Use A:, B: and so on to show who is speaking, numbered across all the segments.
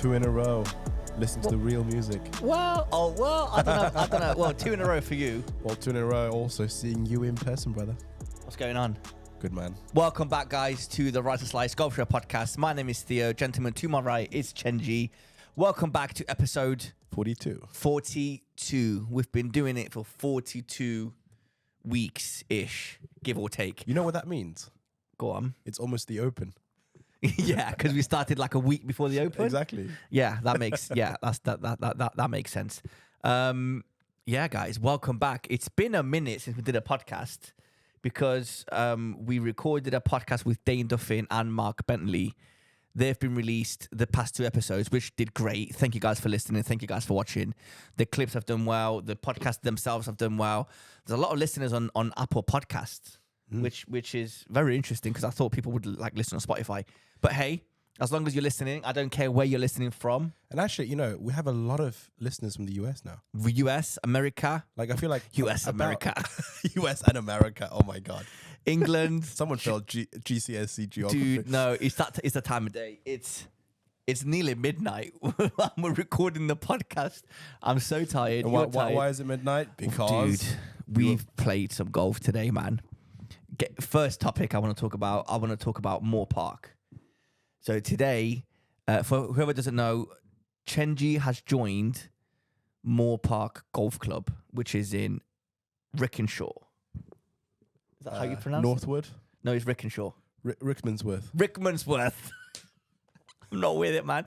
A: 2 in a row. Listen to the real music.
B: I don't know. Well, 2 in a row for you.
A: Well, 2 in a row. Also seeing you in person, brother.
B: What's going on?
A: Good man.
B: Welcome back, guys, to the Right to Slice Golf Show podcast. My name is Theo. Gentlemen, to my right is Chenji. Welcome back to episode
A: 42.
B: 42. We've been doing it for 42 weeks-ish, give or take.
A: You know what that means?
B: Go on.
A: It's almost the Open.
B: Yeah, because we started like a week before the Open.
A: Exactly.
B: Yeah, that makes that makes sense. Yeah, guys, welcome back. It's been a minute since we did a podcast because we recorded a podcast with Dane Duffin and Mark Bentley. They've been released the past 2 episodes, which did great. Thank you guys for listening. Thank you guys for watching. The clips have done well. The podcasts themselves have done well. There's a lot of listeners on Apple Podcasts, which is very interesting because I thought people would like listen on Spotify. But hey, as long as you're listening, I don't care where you're listening from.
A: And actually, you know, we have a lot of listeners from the US now.
B: US, America.
A: Like, I feel like...
B: US, America.
A: US and America. Oh, my God.
B: England.
A: Someone failed GCSE geography.
B: Dude, no, it's the time of day. It's nearly midnight. We're recording the podcast. I'm so tired.
A: And why is it midnight? Because...
B: Dude, we've played some golf today, man. First topic I want to talk about Moor Park. So today, for whoever doesn't know, Chenji has joined Moor Park Golf Club, which is in Rickmansworth. Is that how you pronounce
A: Northwood?
B: it? No, it's Rickmansworth.
A: Rickmansworth.
B: Rickmansworth. I'm not with it, man.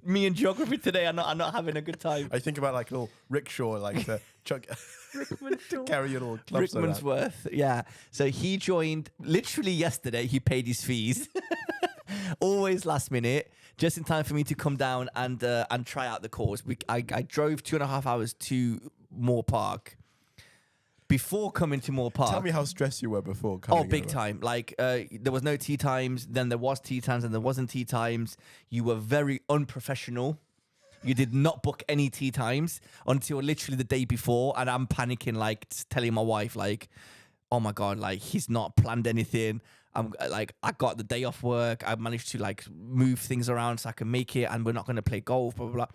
B: Me and geography today are not having a good time.
A: I think about like little rickshaw, like the chuck to carry your little clubs.
B: Rickmansworth, yeah. So he joined literally yesterday. He paid his fees. Always last minute, just in time for me to come down and try out the course. I drove 2.5 hours to Moor Park. Before coming to Moor Park,
A: tell me how stressed you were before coming.
B: Oh, big time! Like there was no tee times, then there was tee times, and there wasn't tee times. You were very unprofessional. You did not book any tee times until literally the day before, and I'm panicking, like telling my wife, like, "Oh my God, like he's not planned anything." I'm like, I got the day off work. I managed to like move things around so I can make it, and we're not going to play golf, blah, blah, blah.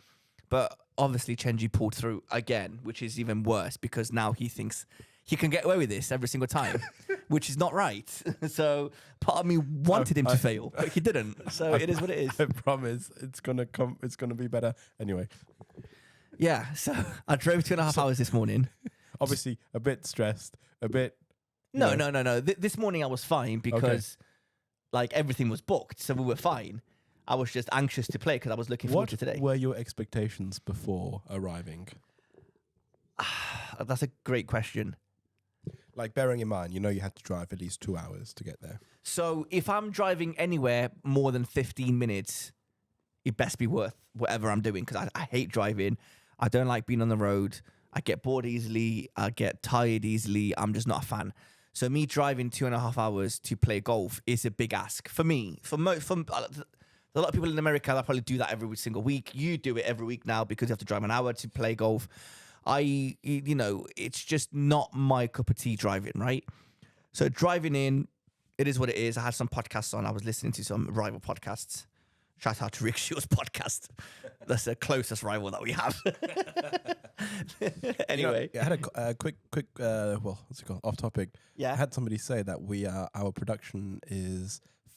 B: But obviously Chenji pulled through again, which is even worse because now he thinks he can get away with this every single time, which is not right. So part of me wanted him to fail, but he didn't. So it is what it is.
A: I promise it's going to be better. Anyway.
B: Yeah. So I drove 2.5 hours this morning.
A: Obviously a bit stressed, a bit.
B: No. This morning I was fine because like everything was booked, so we were fine. I was just anxious to play because I was looking forward to today.
A: What were your expectations before arriving?
B: That's a great question.
A: Like bearing in mind, you know, you had to drive at least 2 hours to get there.
B: So if I'm driving anywhere more than 15 minutes, it best be worth whatever I'm doing because I hate driving. I don't like being on the road. I get bored easily. I get tired easily. I'm just not a fan. So me driving 2.5 hours to play golf is a big ask for me. For a lot of people in America that probably do that every single week. You do it every week now because you have to drive an hour to play golf. It's just not my cup of tea driving, right? So driving in, it is what it is. I had some podcasts on. I was listening to some rival podcasts. Shout out to Rick Shield's podcast. That's the closest rival that we have. Anyway.
A: I had a quick, what's it called? Off topic.
B: Yeah.
A: I had somebody say that our production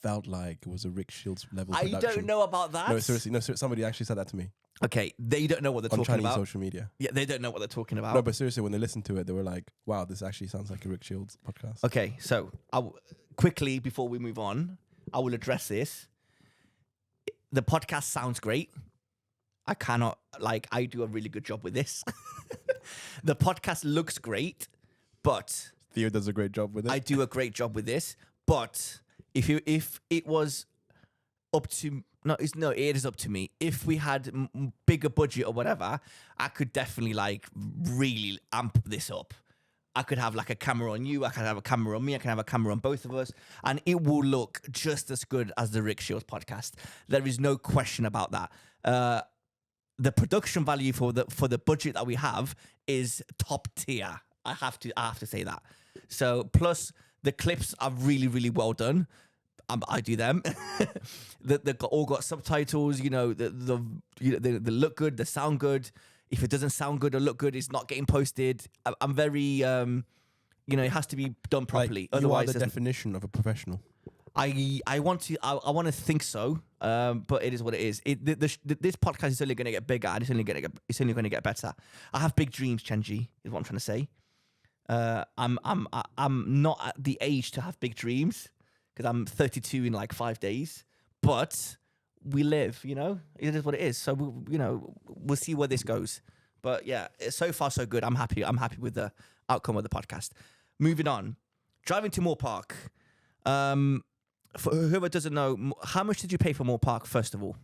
A: felt like it was a Rick Shields level production.
B: I don't know about that.
A: No, seriously. No, somebody actually said that to me.
B: Okay, they don't know what they're talking
A: Chinese
B: about.
A: social media.
B: Yeah, they don't know what they're talking about.
A: No, but seriously, when they listened to it, they were like, wow, this actually sounds like a Rick Shields podcast.
B: Okay, so quickly, before we move on, I will address this. The podcast sounds great. I do a really good job with this. The podcast looks great, but...
A: Theo does a great job with it.
B: I do a great job with this, but if it was up to... No, it is up to me. If we had bigger budget or whatever, I could definitely like really amp this up. I could have like a camera on you. I could have a camera on me. I can have a camera on both of us, and it will look just as good as the Rick Shields podcast. There is no question about that. The production value for the budget that we have is top tier. I have to say that. So plus the clips are really, really well done. I do them. They all got subtitles. You know, they look good, they sound good. If it doesn't sound good or look good, it's not getting posted. I'm very, you know, it has to be done properly.
A: Like,
B: Otherwise,
A: you are the definition of a professional.
B: I want to think so, but it is what it is. This podcast is only going to get bigger, and it's only going to get better. I have big dreams, Chenji, is what I'm trying to say. I'm not at the age to have big dreams because I'm 32 in like 5 days, but we live, you know, it is what it is. So we'll see where this goes. But yeah, so far so good. I'm happy with the outcome of the podcast. Moving on, driving to Moor Park. For whoever doesn't know, how much did you pay for Moor Park first of all?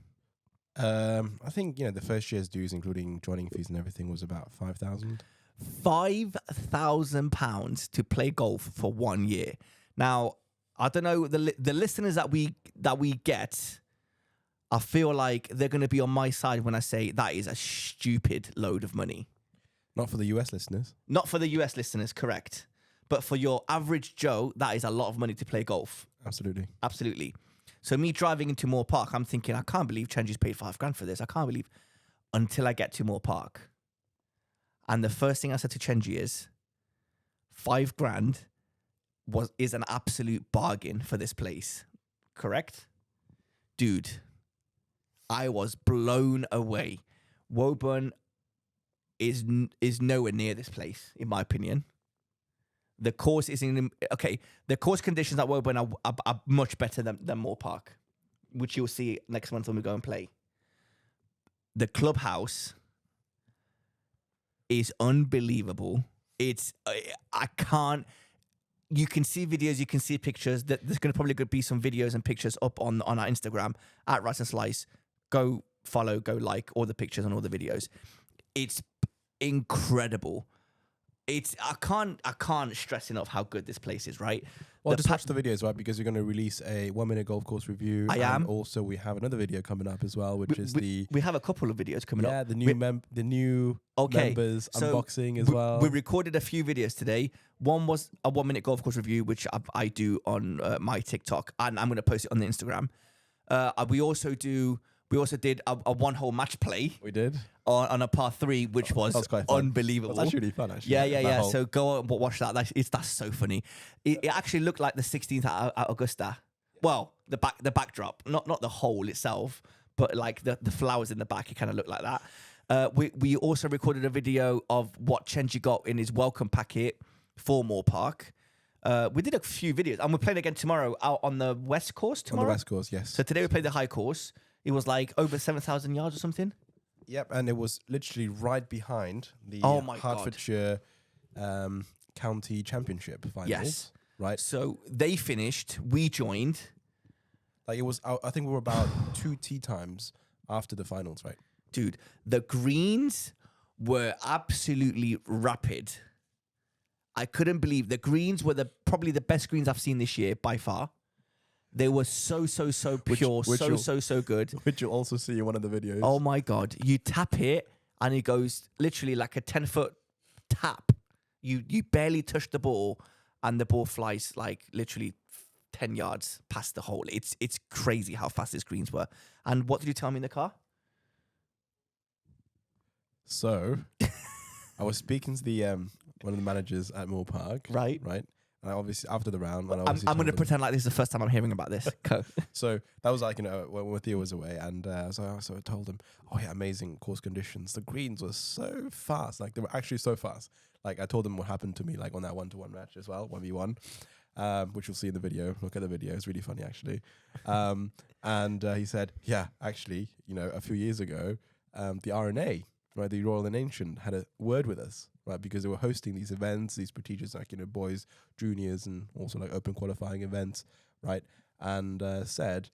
A: I think the first year's dues, including joining fees and everything, was about 5,000.
B: £5,000 to play golf for 1 year. Now, I don't know the listeners that we get. I feel like they're going to be on my side when I say that is a stupid load of money.
A: Not for the US listeners.
B: Not for the US listeners, correct. But for your average Joe, that is a lot of money to play golf.
A: Absolutely.
B: Absolutely. So me driving into Moor Park, I'm thinking, I can't believe Chenji's paid $5,000 for this. I can't believe until I get to Moor Park. And the first thing I said to Chenji is, $5,000 is an absolute bargain for this place. Correct? Dude, I was blown away. Woburn is nowhere near this place, in my opinion. The course is the course conditions at Woburn are much better than Moor Park, which you'll see next month when we go and play. The clubhouse is unbelievable. It's I can't. You can see videos, you can see pictures. There's going to probably be some videos and pictures up on our Instagram at Rice and Slice. Go follow, go like all the pictures and all the videos. It's incredible. I can't stress enough how good this place is, right?
A: Well, just watch the videos, right? Because you're going to release a 1 minute golf course review. And also, we have another video coming up as well, which is
B: we have a couple of videos coming up.
A: Yeah, the new members unboxing as well.
B: We recorded a few videos today. One was a 1 minute golf course review, which I do on my TikTok, and I'm going to post it on the Instagram. We also did a one hole match play.
A: We did
B: on a par 3, which was
A: quite fun.
B: Unbelievable.
A: That's really fun, actually.
B: Yeah. So go and watch that. That's so funny. It actually looked like the 16th at Augusta. Well, the backdrop, not the hole itself, but like the flowers in the back. It kind of looked like that. We also recorded a video of what Chenji got in his welcome packet for Moor Park. We did a few videos, and we're playing again tomorrow out on the West Course tomorrow.
A: On the West Course, yes.
B: So today we played the High Course. It was like over 7,000 yards or something.
A: Yep, and it was literally right behind the Hertfordshire County Championship finals.
B: Yes.
A: Right.
B: So they finished, we joined.
A: Like it was, I think we were about 2 tee times after the finals, right?
B: Dude, the greens were absolutely rapid. I couldn't believe the greens were probably the best greens I've seen this year by far. They were so pure, so good.
A: Which you'll also see in one of the videos.
B: Oh my God. You tap it and it goes literally like a 10-foot tap. You barely touch the ball and the ball flies like literally 10 yards past the hole. It's crazy how fast these greens were. And what did you tell me in the car?
A: So, I was speaking to the one of the managers at Moor Park.
B: Right.
A: And obviously, after the round,
B: I'm going to pretend like this is the first time I'm hearing about this.
A: So that was like, when Theo was away. And so I told him, oh yeah, amazing course conditions. The greens were so fast. Like they were actually so fast. Like I told him what happened to me like on that 1-to-1 match as well, 1v1, which you'll see in the video. Look at the video. It's really funny, actually. And he said, yeah, actually, a few years ago, the RNA, right, the Royal and Ancient, had a word with us. Right, because they were hosting these events, these prestigious, like, boys, juniors, and also like open qualifying events, right? And said,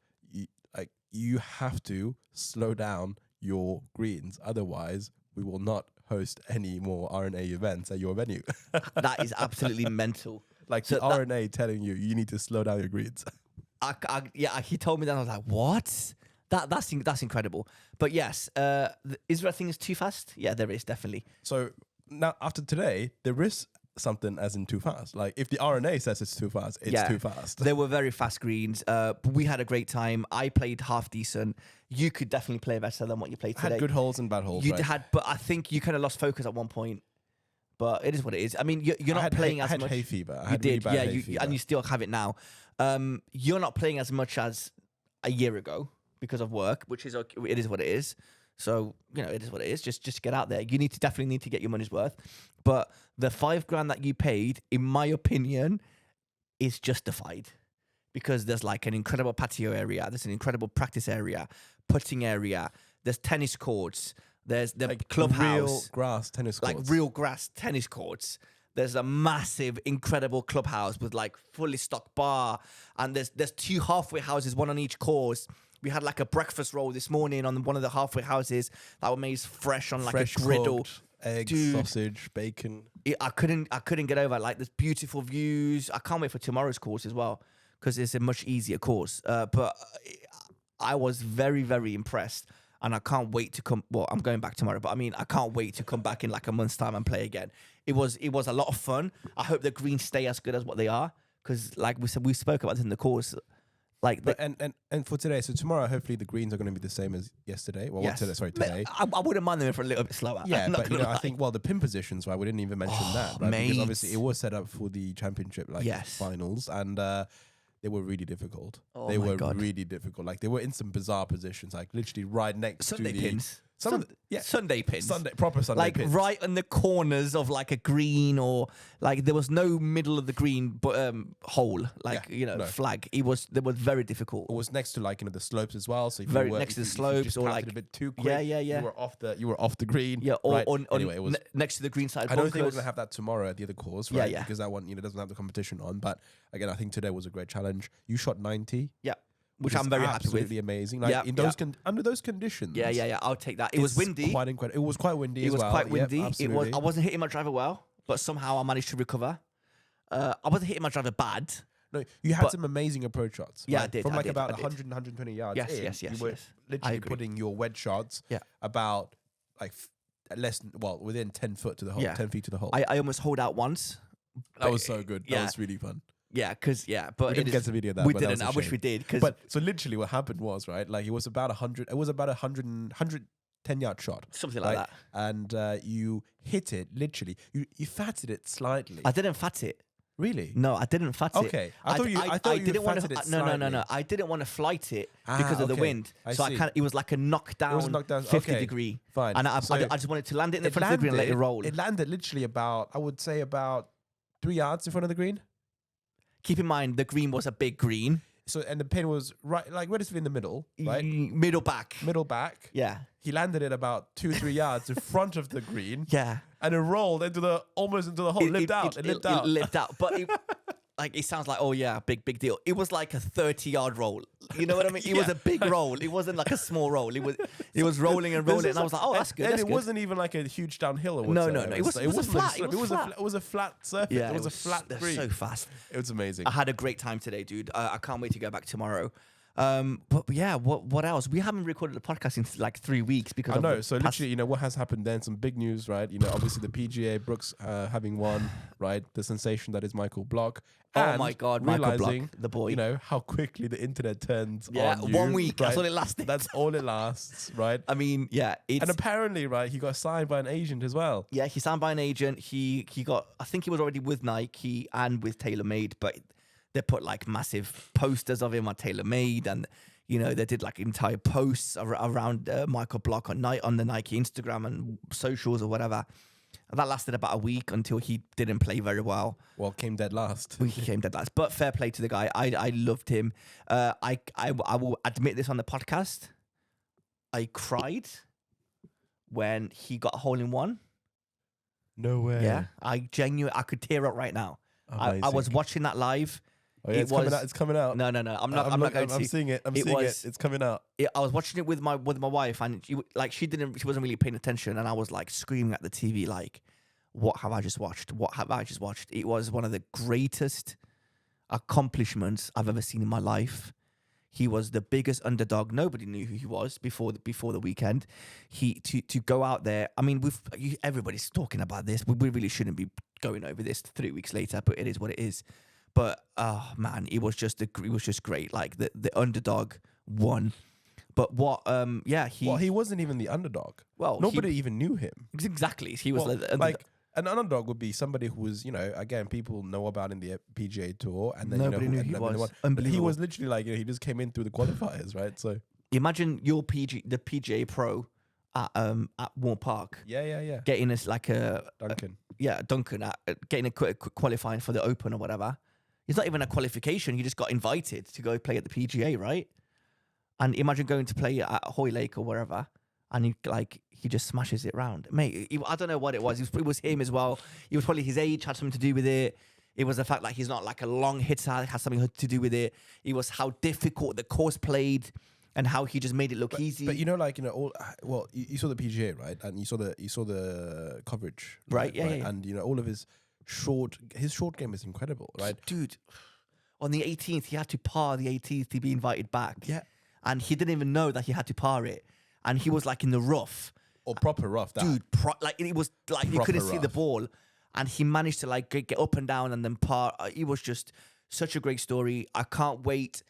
A: you have to slow down your greens, otherwise we will not host any more RNA events at your venue.
B: That is absolutely mental.
A: Like so the RNA telling you need to slow down your greens.
B: He told me that. I was like, what? That's incredible. But yes, is there a thing that's too fast? Yeah, there is definitely.
A: So. Now, after today, there is something as in too fast. Like if the RNA says it's too fast, it's too fast.
B: They were very fast greens. But we had a great time. I played half decent. You could definitely play better than what you played today.
A: Had good holes and bad holes.
B: You
A: right?
B: had, but I think you kind of lost focus at one point. But it is what it is. I mean, you're not playing as much.
A: I had hay fever.
B: You did,
A: really
B: yeah.
A: bad hay fever.
B: And you still have it now. You're not playing as much as a year ago because of work, which is okay. It is what it is. So it is what it is. Just get out there. You definitely need to get your money's worth. But the $5,000 that you paid, in my opinion, is justified because there's like an incredible patio area. There's an incredible practice area, putting area. There's tennis courts. There's the
A: like
B: clubhouse,
A: real grass tennis courts.
B: like real grass tennis courts. There's a massive, incredible clubhouse with like fully stocked bar, and there's 2 halfway houses, one on each course. We had like a breakfast roll this morning on one of the halfway houses that were made fresh on like a griddle.
A: Cooked, eggs,
B: Dude.
A: sausage, bacon.
B: I couldn't get over it. Like there's beautiful views. I can't wait for tomorrow's course as well because it's a much easier course. But I was very, very impressed. And I can't wait to come. Well, I'm going back tomorrow, but I mean, I can't wait to come back in like a month's time and play again. It was a lot of fun. I hope the greens stay as good as what they are, because like we said, we spoke about this in the course. Like,
A: and for today, so tomorrow, hopefully the greens are going to be the same as yesterday. Well,
B: yes.
A: today.
B: I wouldn't mind them for a little bit slower.
A: Yeah, but I think the pin positions, right? We didn't even mention that, right? Because obviously it was set up for the championship, finals, and they were really difficult.
B: Oh
A: they
B: my
A: were
B: God.
A: really difficult. Like they were in some bizarre positions, like literally right next
B: Sunday
A: to the
B: pins.
A: Sunday
B: pins.
A: Proper Sunday
B: like
A: pins.
B: right in the corners of like a green, or like there was no middle of the green but hole, like flag. They were very difficult.
A: It was next to the slopes as well. So if
B: Very
A: you were,
B: next to the
A: if you
B: slopes,
A: just
B: or
A: tapped it
B: like
A: a bit too quick.
B: Yeah.
A: You were off the green.
B: Yeah, or
A: right?
B: anyway,
A: it was
B: next to the green side.
A: I don't think we're gonna have that tomorrow at the other course, right?
B: Yeah.
A: Because that one, doesn't have the competition on. But again, I think today was a great challenge. You shot 90.
B: Yeah. Which I'm very happy with.
A: Absolutely amazing. Like in those under those conditions.
B: Yeah. I'll take that. It was windy.
A: Quite incredible. It was quite windy as well.
B: It was quite windy.
A: Yep,
B: it was. I wasn't hitting my driver well, but somehow I managed to recover. I wasn't hitting my driver bad.
A: No, you had some amazing approach shots.
B: Yeah,
A: right?
B: I did.
A: From
B: I
A: about
B: did.
A: 100, 120 yards.
B: Yes.
A: You were literally putting your wedge shots. About like within 10 foot to the hole. 10 feet to the hole.
B: I almost holed out once.
A: That was so good. That was really fun.
B: Yeah, but
A: we didn't get the video of that.
B: We
A: but
B: didn't.
A: That was
B: I wish we did.
A: But so literally, what happened was right. Like it was about 100. It was about 110-yard shot,
B: something like that.
A: And you hit it literally. You fatted it slightly.
B: I didn't fat it.
A: Really?
B: No, I didn't fat it.
A: Okay, I thought you
B: didn't want
A: fatted
B: to.
A: it slightly.
B: No. I didn't want to flight it because of the wind.
A: I
B: so
A: see.
B: it was like a knockdown. 50 degree.
A: Fine.
B: And I just wanted to land it in the front of the green and let it roll.
A: It landed literally about 3 yards in front of the green.
B: Keep in mind, the green was a big green.
A: So and the pin was right, like relatively in the middle, right?
B: Middle back.
A: Yeah. He landed it about 2-3 yards in front of the green.
B: Yeah.
A: And it rolled almost into the hole. It lipped out.
B: But it sounds like, big deal. It was like a 30-yard roll. You know what I mean? It was a big roll. It wasn't like a small roll. It was rolling and rolling. And I was like, that's good.
A: And it wasn't even like a huge downhill.
B: No. It was flat.
A: It was a flat surface.
B: Yeah,
A: it was a flat green.
B: So fast.
A: It was amazing.
B: I had a great time today, dude. I can't wait to go back tomorrow. But yeah, what else? We haven't recorded a podcast in like 3 weeks because
A: I know. So literally, what has happened then? Some big news, right? Obviously the PGA, Brooks having won, right? The sensation that is Michael Block.
B: Oh my God, Michael Block, the boy.
A: How quickly the internet turns.
B: Yeah,
A: on you,
B: 1 week.
A: Right?
B: That's all it lasted.
A: That's all it lasts, right?
B: I mean, yeah.
A: And apparently, right, he got signed by an agent as well.
B: Yeah, he signed by an agent. He got. I think he was already with Nike and with TaylorMade, but they put like massive posters of him on TaylorMade, and they did like entire posts around Michael Block on the Nike Instagram and socials or whatever. And that lasted about a week until he didn't play very well.
A: Well, came dead last.
B: He came dead last. But fair play to the guy. I loved him. I will admit this on the podcast. I cried when he got a hole in one.
A: No way.
B: Yeah, I could tear up right now. I was watching that live.
A: Oh, yeah, it's coming out.
B: No. I'm not going to.
A: I'm seeing it. It's coming out.
B: I was watching it with my wife, and she wasn't really paying attention, and I was like screaming at the TV, like, "What have I just watched? What have I just watched?" It was one of the greatest accomplishments I've ever seen in my life. He was the biggest underdog. Nobody knew who he was before the weekend. To go out there. I mean, everybody's talking about this. We really shouldn't be going over this 3 weeks later, but it is what it is. But oh man, it was just great. Like the underdog won. But what?
A: He wasn't even the underdog.
B: Well,
A: nobody even knew him.
B: Exactly. He was
A: like an underdog would be somebody who was, again, people know about in the PGA Tour, and then
B: nobody knew he was.
A: But he was literally like, he just came in through the qualifiers, right? So
B: imagine the PGA Pro at Moor Park.
A: Yeah.
B: Getting us like a
A: Duncan.
B: Duncan getting a quick qualifying for the Open or whatever. It's not even a qualification. You just got invited to go play at the PGA, right? And imagine going to play at Hoylake or wherever, and he just smashes it round. Mate, I don't know what it was. It was him as well. It was probably his age had something to do with it. It was the fact that he's not like a long hitter. It has something to do with it. It was how difficult the course played and how he just made it look easy.
A: But you saw the PGA, right? And you saw the coverage,
B: right? Yeah.
A: And all of his short game is incredible, right?
B: Dude, on the 18th, he had to par the 18th to be invited back.
A: Yeah.
B: And he didn't even know that he had to par it. And he was like in the rough.
A: Or proper rough.
B: Dude, it was like you couldn't see the ball. And he managed to like get up and down and then par. It was just such a great story. I can't wait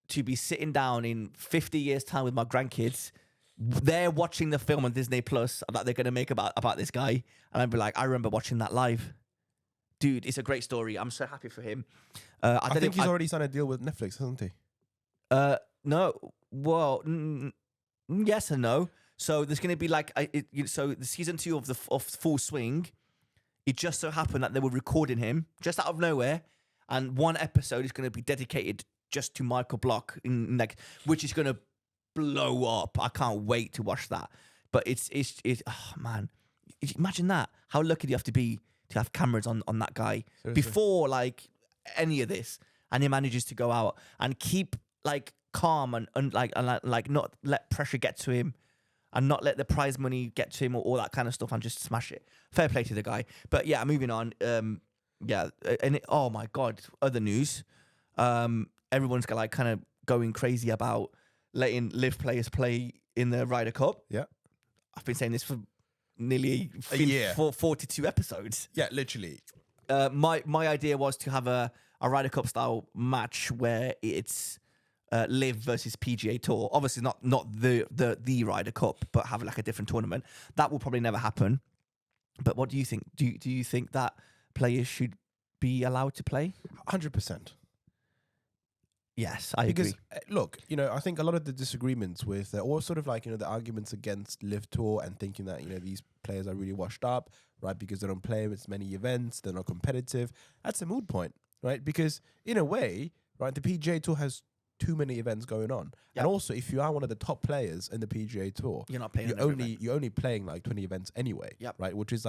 B: to be sitting down in 50 years' time with my grandkids. They're watching the film on Disney Plus that they're going to make about this guy. And I'd be like, I remember watching that live. Dude, it's a great story. I'm so happy for him.
A: I think he's already signed a deal with Netflix, hasn't he?
B: No. Well, yes and no. So there's going to be so the season 2 of Full Swing, it just so happened that they were recording him just out of nowhere, and one episode is going to be dedicated just to Michael Block, which is going to blow up. I can't wait to watch that. But it's oh man, imagine that. How lucky do you have to be to have cameras on that guy before any of this, and he manages to go out and keep calm and not let pressure get to him, and not let the prize money get to him or all that kind of stuff, and just smash it. Fair play to the guy. But yeah, moving on. Oh my God, other news. Everyone's kind of going crazy about letting live players play in the Ryder Cup.
A: Yeah.
B: I've been saying this for nearly
A: a year.
B: 42 episodes.
A: Yeah, literally.
B: My idea was to have a Ryder Cup style match where it's Live versus PGA Tour. Obviously not the Ryder Cup, but have a different tournament. That will probably never happen. But what do you think? Do you think that players should be allowed to play?
A: 100%.
B: Yes, I agree.
A: Look, I think a lot of the disagreements with, or sort of the arguments against Live Tour and thinking that, these players are really washed up, right? Because they don't play as many events, they're not competitive. That's a moot point, right? Because in a way, right, the PGA Tour has too many events going on. Yep. And also, if you are one of the top players in the PGA Tour,
B: you're not playing.
A: You're only playing 20 events anyway,
B: yep.
A: Right? Which is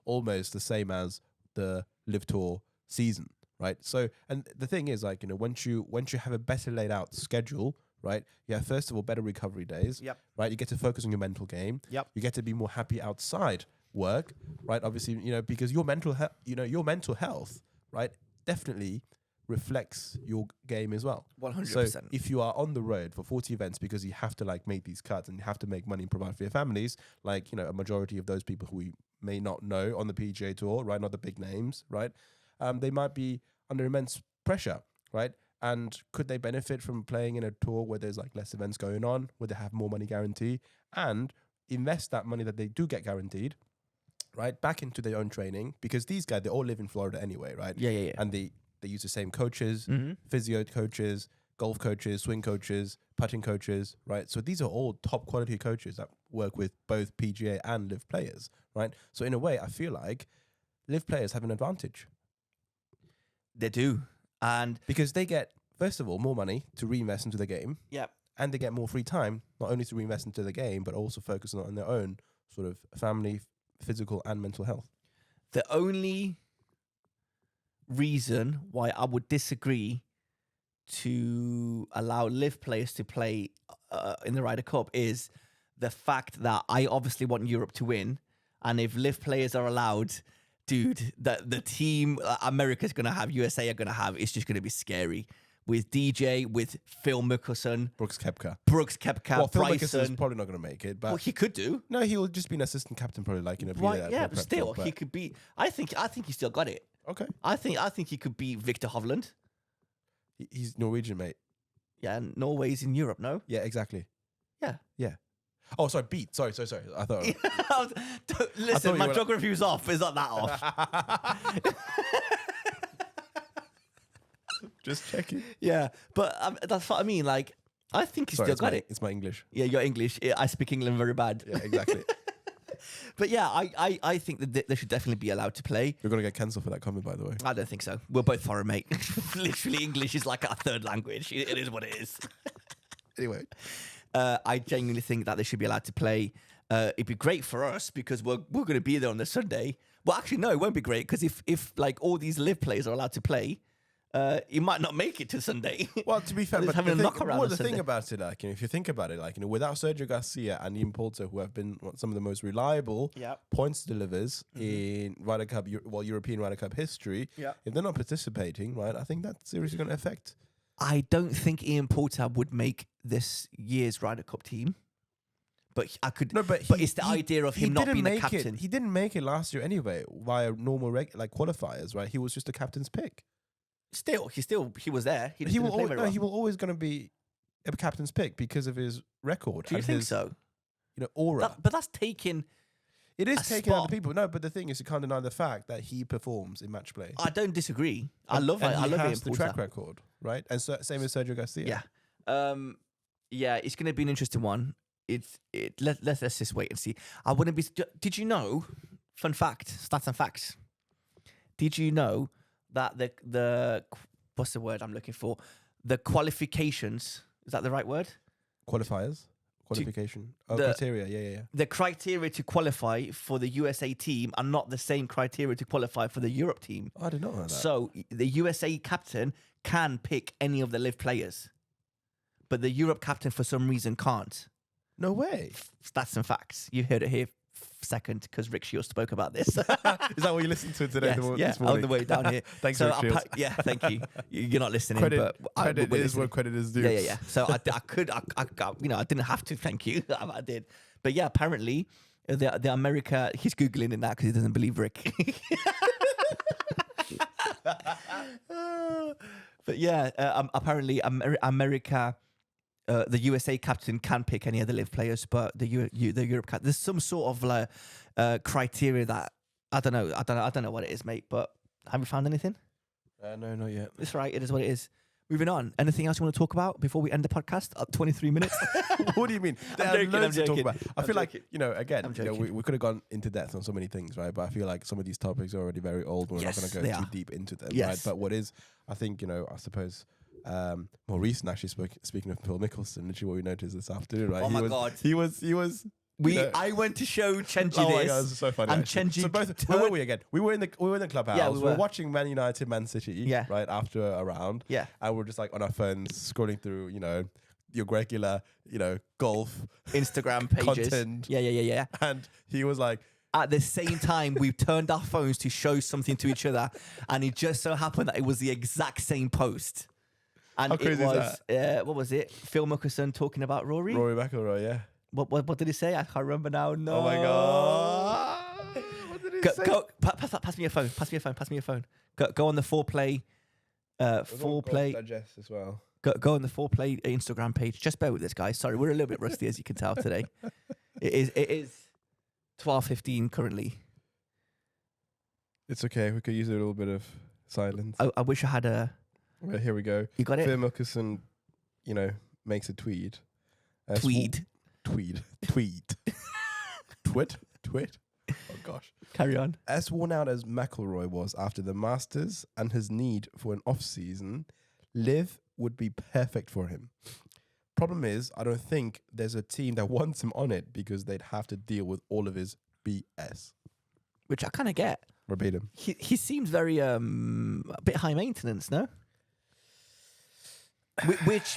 A: almost the same as the Live Tour season, right? So, and the thing is, once you have a better laid out schedule, right? You have first of all better recovery days,
B: yep.
A: Right? You get to focus on your mental game,
B: yep.
A: You get to be more happy outside work, right? Obviously, because your mental health, right, definitely reflects your game as well.
B: 100%.
A: So if you are on the road for 40 events because you have to make these cuts and you have to make money and provide for your families, a majority of those people who we may not know on the PGA Tour, right, not the big names, right, they might be under immense pressure, right? And could they benefit from playing in a tour where there's less events going on, where they have more money guaranteed, and invest that money that they do get guaranteed, right, back into their own training? Because these guys, they all live in Florida anyway, right?
B: Yeah.
A: And they use the same coaches,
B: mm-hmm.
A: physio coaches, golf coaches, swing coaches, putting coaches, right? So these are all top quality coaches that work with both PGA and Live players, right? So in a way, I feel like Live players have an advantage.
B: They do. And
A: because they get, first of all, more money to reinvest into the game.
B: Yeah.
A: And they get more free time, not only to reinvest into the game, but also focus on their own sort of family, physical and mental health.
B: The only reason why I would disagree to allow Live players to play in the Ryder Cup is the fact that I obviously want Europe to win, and if Live players are allowed, dude, the team America's gonna have, USA are gonna have, it's just gonna be scary. with DJ, with Phil Mickelson,
A: Brooks Koepka.
B: Phil
A: Mickelson's
B: Bryson.
A: probably not going to make it, but
B: Well, he could do.
A: no, he'll just be an assistant captain, probably be
B: Right,
A: there.
B: yeah,
A: for
B: but
A: prep
B: still,
A: tour, but-
B: he could be. I think he still got it.
A: okay.
B: I think he could be Victor Hovland.
A: He's Norwegian, mate.
B: Yeah, Norway's in Europe, no?
A: Yeah, exactly.
B: Yeah.
A: Yeah. Oh, sorry, beat. Sorry. I thought.
B: Listen,
A: you
B: my
A: were-
B: geography was off. It's not that off.
A: Just checking.
B: Yeah, but that's what I mean. Like, I think he
A: Sorry,
B: still got it.
A: It's my English.
B: Yeah, you're English. I speak England very bad.
A: Yeah, exactly.
B: But yeah, I think that they should definitely be allowed to play.
A: You're gonna get cancelled for that comment, by the way.
B: I don't think so. We're both foreign, mate. Literally, English is like our third language. It is what it is.
A: Anyway,
B: I genuinely think that they should be allowed to play. It'd be great for us because we're going to be there on the Sunday. Well, actually, no, it won't be great because if like all these live players are allowed to play, you might not make it to Sunday.
A: well, to be fair,
B: Just
A: but
B: having a
A: the
B: knock-around on
A: thing
B: Sunday.
A: about it, like, if you think about it, like, without Sergio Garcia and Ian Poulter, who have been some of the most reliable
B: Yep.
A: points delivers in Ryder Cup, European Ryder Cup history,
B: Yep.
A: if they're not participating, right, I think that's seriously going to affect.
B: I don't think Ian Poulter would make this year's Ryder Cup team. But I could.
A: No, but
B: it's the idea of him not being a captain.
A: He didn't make it last year anyway via normal qualifiers, right? He was just a captain's pick.
B: He was there. He,
A: He will always going to be a captain's pick because of his record.
B: Do you
A: and
B: think
A: his,
B: so?
A: Aura.
B: But that's taking.
A: It is
B: a
A: taking
B: spot.
A: other people. No, but the thing is, you can't deny the fact that he performs in match play.
B: I don't disagree. I
A: And
B: love
A: he
B: Ian
A: has the
B: Poulter.
A: track record, right? And so, same as Sergio Garcia.
B: Yeah. Yeah, it's going to be an interesting one. Let's just wait and see. I wouldn't be. Did you know? Fun fact, stats and facts. Did you know that the what's the word I'm looking for? The qualifications. Is that the right word?
A: Qualifiers, qualification,
B: the-
A: criteria. Yeah.
B: The criteria to qualify for the USA team are not the same criteria to qualify for the Europe team.
A: I did not know that.
B: So the USA captain can pick any of the live players, but the Europe captain for some reason can't.
A: No way.
B: Stats and facts. You heard it here second because Rick Shields spoke about this.
A: Is that what you listened to today?
B: Yes,
A: this
B: on
A: morning?
B: the way down here.
A: Thanks,
B: so
A: Rick Shields.
B: yeah, thank you. You're not listening,
A: Credit
B: but
A: is
B: we're
A: where
B: listening.
A: credit is due.
B: Yeah. So I didn't have to thank you. I did. But yeah, apparently the America. He's googling it now because he doesn't believe Rick. But yeah, apparently America. The USA captain can pick any other live players, but the Europe captain, there's some sort of like criteria that I don't know what it is, mate. But have you found anything?
A: No, not yet.
B: It's right. It is what it is. Moving on. Anything else you want to talk about before we end the podcast at 23 minutes?
A: What do you mean? There
B: I'm
A: are
B: joking,
A: loads
B: I'm
A: to talk
B: joking.
A: about. I
B: I'm
A: feel like,
B: joking.
A: again,
B: I'm joking.
A: we could have gone into depth on so many things, right? But I feel like some of these topics are already very old. We're
B: Yes,
A: not going
B: they
A: to go
B: are.
A: too deep into them,
B: Yes.
A: right? But what is, I think, I suppose, more recent, actually, speaking of Phil Mickelson, literally what we noticed this afternoon, right?
B: Oh my God.
A: He was.
B: I went to show Chenji
A: Oh
B: this.
A: my God, this is so funny.
B: And
A: actually.
B: Chenji
A: So both, where were we again? We were in the clubhouse.
B: Yeah, we
A: were
B: were.
A: watching Man United, Man City.
B: Yeah.
A: Right after a round.
B: Yeah.
A: And we're just like on our phones scrolling through, your regular, golf
B: Instagram pages.
A: content.
B: Yeah.
A: And he was like,
B: At the same time, we turned our phones to show something to each other, and it just so happened that it was the exact same post. And
A: How crazy is
B: what was it? Phil Mickelson talking about Rory.
A: Rory McIlroy, yeah.
B: What did he say? I can't remember now. No.
A: Oh my God. What did he say?
B: Go, pass me your phone. Pass me your phone. Go on the foreplay. Foreplay.
A: Digest as well.
B: Go on the foreplay Instagram page. Just bear with this, guys. Sorry, we're a little bit rusty, as you can tell today. It is 12:15 currently.
A: It's okay. We could use a little bit of silence.
B: I wish I had a.
A: Right, here we go.
B: You got it.
A: Phil Mickelson, makes a tweet.
B: Tweed.
A: Tweet. Twit. Oh gosh.
B: Carry on.
A: As worn out as McIlroy was after the Masters and his need for an off-season, Liv would be perfect for him. Problem is, I don't think there's a team that wants him on it because they'd have to deal with all of his BS.
B: Which I kind of get.
A: Verbatim.
B: He seems very a bit high maintenance, no?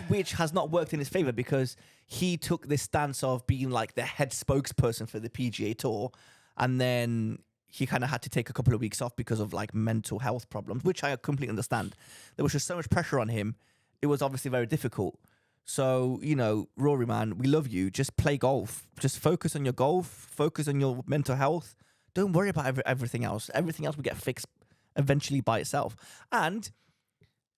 B: Which has not worked in his favor because he took this stance of being like the head spokesperson for the PGA Tour, and then he kind of had to take a couple of weeks off because of like mental health problems, which I completely understand. There was just so much pressure on him it was obviously very difficult. So, you know, Rory, man, we love you. Just play golf. Just focus on your golf. Focus on your mental health. Don't worry about everything else. Everything else will get fixed eventually by itself. And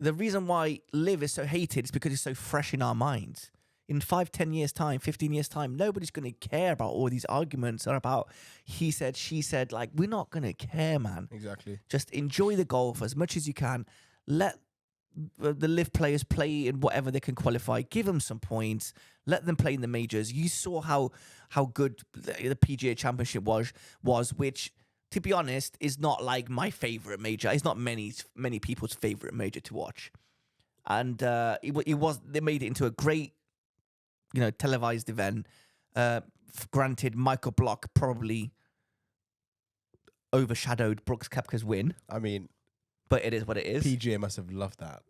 B: the reason why live is so hated is because it's so fresh in our minds. In 5, 10 years' time, 15 years' time, nobody's going to care about all these arguments or about he said, she said. Like, we're not going to care, man.
A: Exactly.
B: Just enjoy the golf as much as you can. Let the live players play in whatever they can qualify. Give them some points. Let them play in the majors. You saw how good the PGA Championship was, which, to be honest, is not like my favorite major. It's not many people's favorite major to watch. And they made it into a great, you know, televised event. Granted, Michael Block probably overshadowed Brooks Koepka's win.
A: I mean,
B: but it is what it is.
A: PGA must have loved that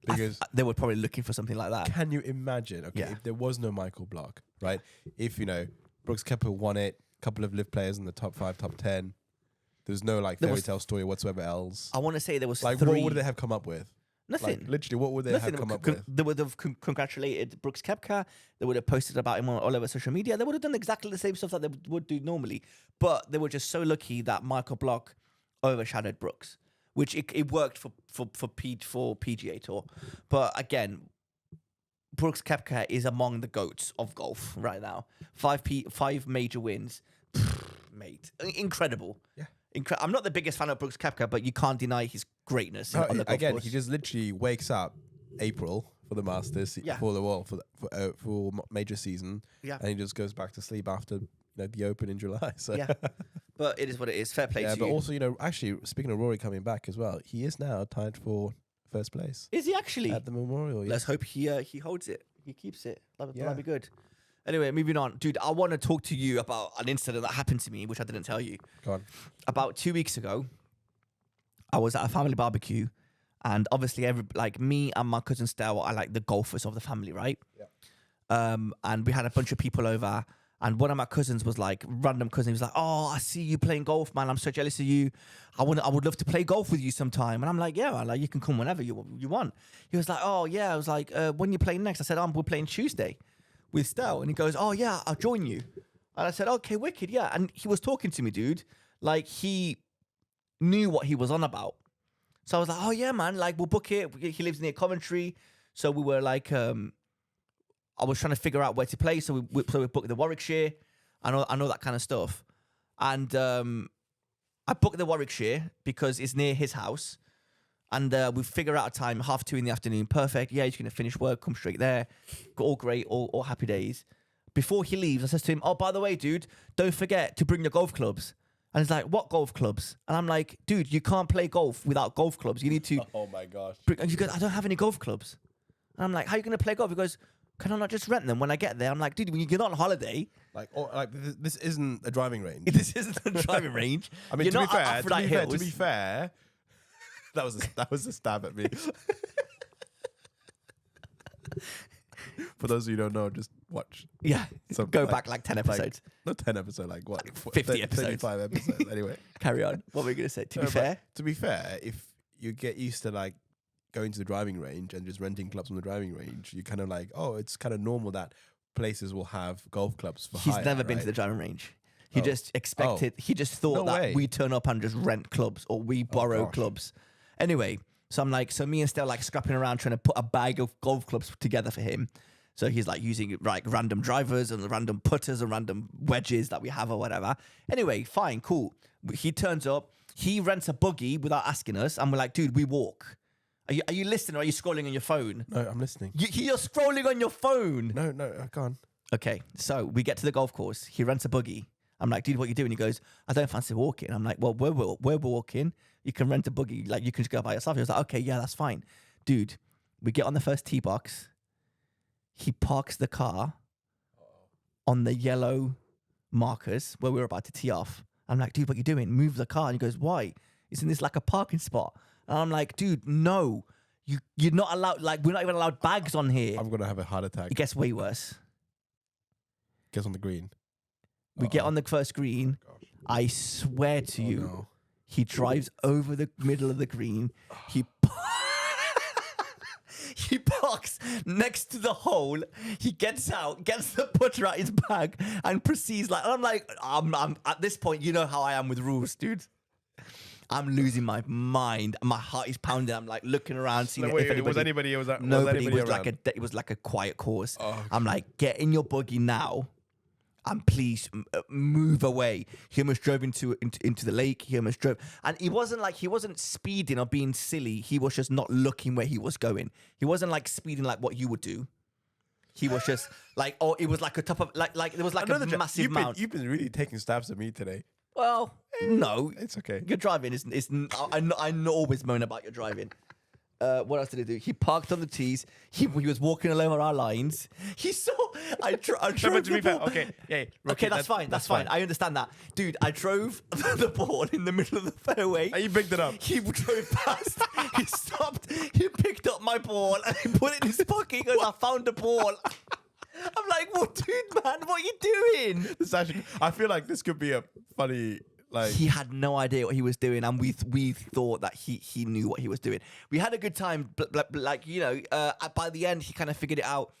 A: because
B: they were probably looking for something like that.
A: Can you imagine? Okay, if there was no Michael Block, right? If, you know, Brooks Koepka won it, a couple of live players in the top 5, top 10. There's no like fairy tale story whatsoever else.
B: I want to say there was
A: like
B: 3.
A: What would they have come up with?
B: Nothing.
A: Like, literally, what would they have come up with?
B: They would have congratulated Brooks Koepka. They would have posted about him all over social media. They would have done exactly the same stuff that they would do normally. But they were just so lucky that Michael Block overshadowed Brooks, which it worked for PGA Tour. But again, Brooks Koepka is among the GOATs of golf right now. 5 major wins. Mate, incredible.
A: Yeah.
B: I'm not the biggest fan of Brooks Koepka, but you can't deny his greatness on the golf course.
A: He just literally wakes up April for the Masters, for major season, and he just goes back to sleep after the Open in July. So.
B: Yeah, but it is what it is. Fair play to you.
A: Yeah, but also, actually, speaking of Rory coming back as well, he is now tied for first place.
B: Is he actually?
A: At the Memorial,
B: Let's hope he holds it. He keeps it. That'll be good. Anyway, moving on. Dude, I want to talk to you about an incident that happened to me, which I didn't tell you.
A: Go on.
B: About 2 weeks ago, I was at a family barbecue, and obviously, me and my cousin Stell are like the golfers of the family, right? Yeah. And we had a bunch of people over, and one of my cousins was like, random cousin, he was like, "Oh, I see you playing golf, man. I'm so jealous of you. I would love to play golf with you sometime." And I'm like, "Yeah, man, like you can come whenever you want." He was like, "Oh, yeah." I was like, "When you playing next?" I said, "We're playing Tuesday with Stell." And he goes, "Oh, yeah, I'll join you." And I said, "Okay, wicked, yeah." And he was talking to me, dude, like he knew what he was on about. So I was like, "Oh, yeah, man, like we'll book it." He lives near Coventry. So we were like, I was trying to figure out where to play. So we booked the Warwickshire. I know that kind of stuff. And I booked the Warwickshire because it's near his house. And we figure out a time, 2:30 in the afternoon. Perfect. Yeah, he's going to finish work, come straight there. All great, all happy days. Before he leaves, I says to him, "Oh, by the way, dude, don't forget to bring your golf clubs." And he's like, "What golf clubs?" And I'm like, "Dude, you can't play golf without golf clubs. You need to..."
A: Oh, my gosh.
B: And he goes, "I don't have any golf clubs." And I'm like, "How are you going to play golf?" He goes, "Can I not just rent them when I get there?" I'm like, "Dude, when you get on holiday..."
A: This isn't a driving range.
B: This isn't a driving range.
A: I mean,
B: You're
A: to
B: not
A: be fair, that was a stab at me. For those of you who don't know, just watch.
B: Yeah, go back like 10 episodes.
A: Not 10 episodes, like what?
B: 50 episodes.
A: 35 episodes, anyway.
B: Carry on. What were we going to say? To be fair, if you get used to like going to the driving range and just renting clubs on the driving range, you kind of like, oh, it's kind of normal that places will have golf clubs for hire. He's never been to the driving range. He just expected, he just thought that we turn up and just rent clubs or we borrow clubs. Anyway, so I'm like, me and Stell like scrapping around trying to put a bag of golf clubs together for him. So he's like using like random drivers and random putters and random wedges that we have or whatever. Anyway, fine, cool. He turns up, he rents a buggy without asking us. And we're like, "Dude, we walk." Are you listening or are you scrolling on your phone?
A: No, I'm listening.
B: You're scrolling on your phone.
A: No, go on.
B: Okay, so we get to the golf course. He rents a buggy. I'm like, "Dude, what are you doing?" He goes, "I don't fancy walking." I'm like, "Well, we're walking. You can rent a buggy. Like, you can just go by yourself." He was like, "Okay, yeah, that's fine." Dude, we get on the first tee box. He parks the car on the yellow markers where we were about to tee off. I'm like, "Dude, what are you doing? Move the car." And he goes, "Why? Isn't this like a parking spot?" And I'm like, "Dude, no. You're not allowed, like, we're not even allowed bags on here."
A: I'm going to have a heart attack.
B: It gets way worse.
A: Gets on the green.
B: We get on the first green. I swear to you, he drives over the middle of the green. He parks next to the hole. He gets out, gets the putter out his bag, and proceeds I'm like, I'm at this point, you know how I am with rules, dude. I'm losing my mind. My heart is pounding. I'm like looking around, seeing if anybody.
A: Was anybody?
B: Nobody.
A: Was
B: It was
A: around?
B: it was like a quiet course.
A: Oh,
B: I'm like, get in your buggy now, and please move away. He almost drove into the lake. He almost drove, and he wasn't speeding or being silly. He was just not looking where he was going. He wasn't like speeding like what you would do. He was just like, oh, it was like a top of like there was like a massive mount.
A: You've been really taking stabs at me today.
B: Well, no,
A: It's okay.
B: your driving is I always moan about your driving. What else did he do? He parked on the tees. He was walking along our lines. He saw. I drove the ball.
A: Okay, yeah,
B: Okay, that's fine. That's fine. I understand that, dude. I drove the ball in the middle of the fairway.
A: And you picked it up.
B: He drove past. He stopped. He picked up my ball and he put it in his pocket because I found the ball. I'm like, well, dude, man, what are you doing?
A: This actually, I feel like this could be a funny. Like
B: He had no idea what he was doing, and we thought that he knew what he was doing. We had a good time, but like by the end, he kind of figured it out.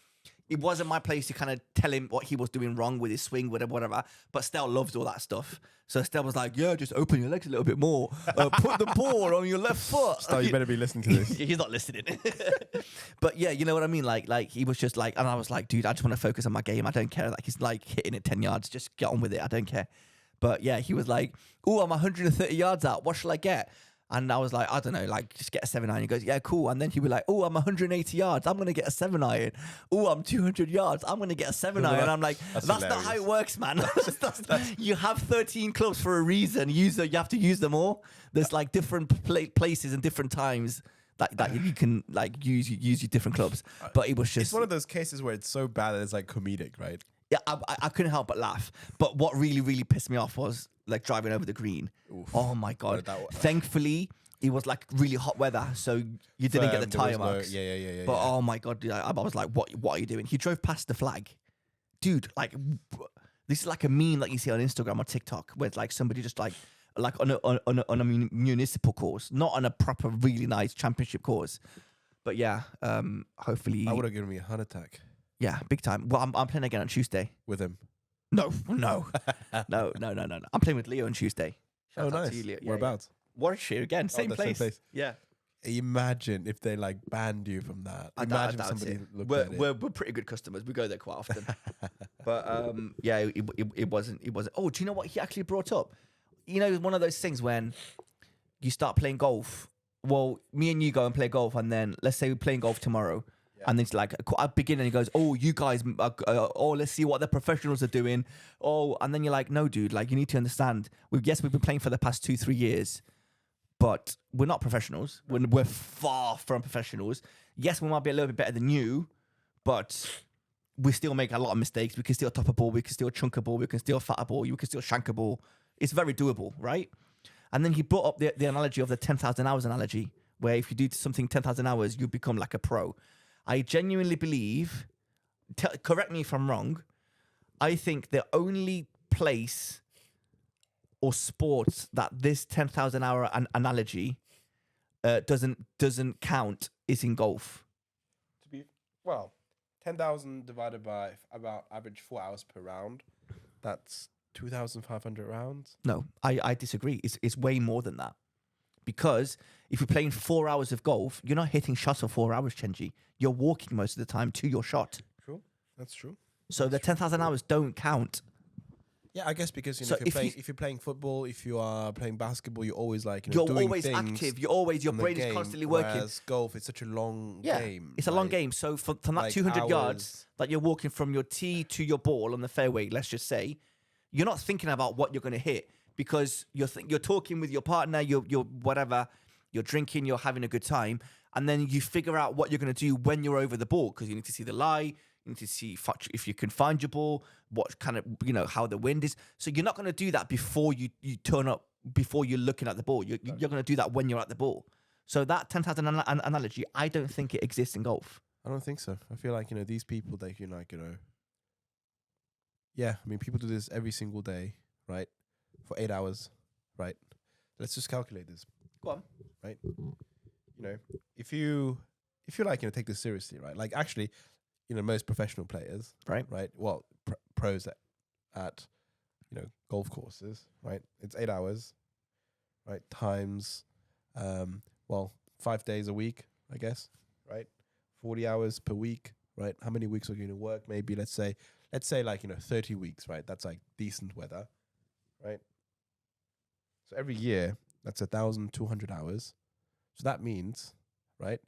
B: It wasn't my place to kind of tell him what he was doing wrong with his swing, whatever. But Stell loves all that stuff. So Stell was like, yeah, just open your legs a little bit more. Put the ball on your left foot.
A: Stell, you better be listening to this.
B: He's not listening. But yeah, you know what I mean? Like he was just like, and I was like, dude, I just want to focus on my game. I don't care. Like he's like hitting it 10 yards. Just get on with it. I don't care. But yeah, he was like, oh, I'm 130 yards out. What shall I get? And I was like, I don't know, like just get a 7-iron. He goes, yeah, cool. And then he was like, oh, I'm 180 yards. I'm going to get a 7-iron. Oh, I'm 200 yards. I'm going to get a 7-iron. And I'm like, that's not how it works, man. You have 13 clubs for a reason. You have to use them all. There's like different places and different times that you can like use your different clubs. But it was just...
A: It's one of those cases where it's so bad that it's like comedic, right?
B: Yeah, I couldn't help but laugh. But what really, really pissed me off was like driving over the green.
A: Oof.
B: Oh my God. Thankfully, it was like really hot weather, so you didn't get the tire marks.
A: Yeah.
B: But oh my God, dude, I was like, what are you doing? He drove past the flag. Dude, like, this is like a meme that you see on Instagram or TikTok where it's like somebody just like on a municipal course, not on a proper, really nice championship course. But yeah, hopefully.
A: I would have given me a heart attack.
B: Yeah, big time. Well, I'm playing again on Tuesday.
A: With him?
B: No. No. I'm playing with Leo on Tuesday.
A: Oh,
B: Shout out
A: nice.
B: to you, Leo.
A: Whereabouts?
B: Warwickshire again, same place. Yeah.
A: Imagine if they like banned you from that.
B: I
A: Imagine
B: doubt
A: somebody
B: it.
A: looked at it.
B: We're pretty good customers. We go there quite often. But yeah, it wasn't. Oh, do you know what he actually brought up? You know, one of those things when you start playing golf. Well, me and you go and play golf, and then let's say we're playing golf tomorrow. And it's like a beginner, and he goes, oh, you guys, let's see what the professionals are doing. Oh, and then you're like, no, dude, like you need to understand. We've been playing for the past 2-3 years, but we're not professionals. We're far from professionals. Yes, we might be a little bit better than you, but we still make a lot of mistakes. We can still top a ball. We can still chunk a ball. We can still fat a ball. You can still shank a ball. It's very doable, right? And then he brought up the analogy of the 10,000 hours analogy, where if you do something 10,000 hours, you become like a pro. I genuinely believe, correct me if I'm wrong, I think the only place or sport that this 10,000 hour analogy doesn't count is in golf.
A: 10,000 divided by about average 4 hours per round. That's 2,500 rounds.
B: No, I disagree. It's way more than that. Because if you're playing 4 hours of golf, you're not hitting shots for 4 hours, Chenji. You're walking most of the time to your shot.
A: True. That's true.
B: So the 10,000 hours don't count.
A: Yeah, I guess because
B: So
A: if you're playing football, if you are playing basketball, you're always like
B: You're
A: doing
B: always
A: things
B: active. Your
A: on the
B: brain is
A: game,
B: constantly working.
A: Whereas golf, it's such a long game.
B: It's a long
A: like,
B: game. So from that
A: like
B: 200 yards
A: hours.
B: that you're walking from your tee to your ball on the fairway, let's just say, you're not thinking about what you're going to hit because you're talking with your partner, you're whatever, you're drinking, you're having a good time, and then you figure out what you're going to do when you're over the ball because you need to see the lie, you need to see if you can find your ball, what kind of, how the wind is. So you're not going to do that before you turn up, before you're looking at the ball. You're going to do that when you're at the ball. So that 10,000 analogy, I don't think it exists in golf.
A: I don't think so. I feel like, these people, they can yeah, I mean, people do this every single day, right? For 8 hours, right? Let's just calculate this.
B: Go on.
A: Right? If you if you like, take this seriously, right? Like actually, most professional players,
B: Right.
A: Well, pros at golf courses, right? It's 8 hours, right? Times, 5 days a week, I guess, right? 40 hours per week, right? How many weeks are you going to work? Maybe let's say like 30 weeks, right? That's like decent weather, right? So every year, that's 1,200 hours. So that means, right,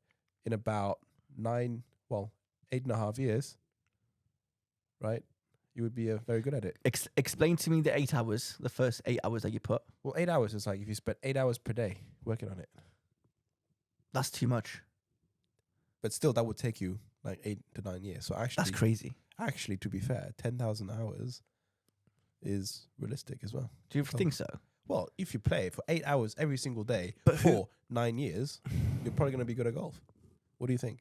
A: in about 8.5 years, right, you would be very good at it.
B: Explain to me the 8 hours, the first 8 hours that you put.
A: Well, 8 hours is like if you spend 8 hours per day working on it.
B: That's too much.
A: But still, that would take you like 8 to 9 years. So actually,
B: That's crazy.
A: Actually, to be fair, 10,000 hours is realistic as well.
B: Do you think so?
A: Well, if you play for 8 hours every single day
B: But
A: for 9 years, you're probably going to be good at golf. What do you think?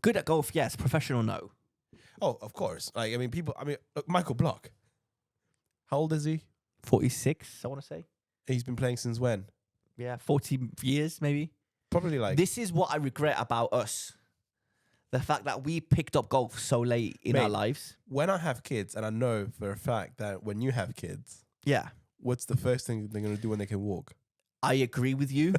B: Good at golf, yes. Professional, no.
A: Oh, of course. Like, look, Michael Block. How old is he?
B: 46, I want to say.
A: He's been playing since when?
B: Yeah, 40 years, maybe.
A: Probably like...
B: This is what I regret about us. The fact that we picked up golf so late in our lives.
A: When I have kids, and I know for a fact that when you have kids...
B: Yeah.
A: What's the first thing they're going to do when they can walk?
B: I agree with you,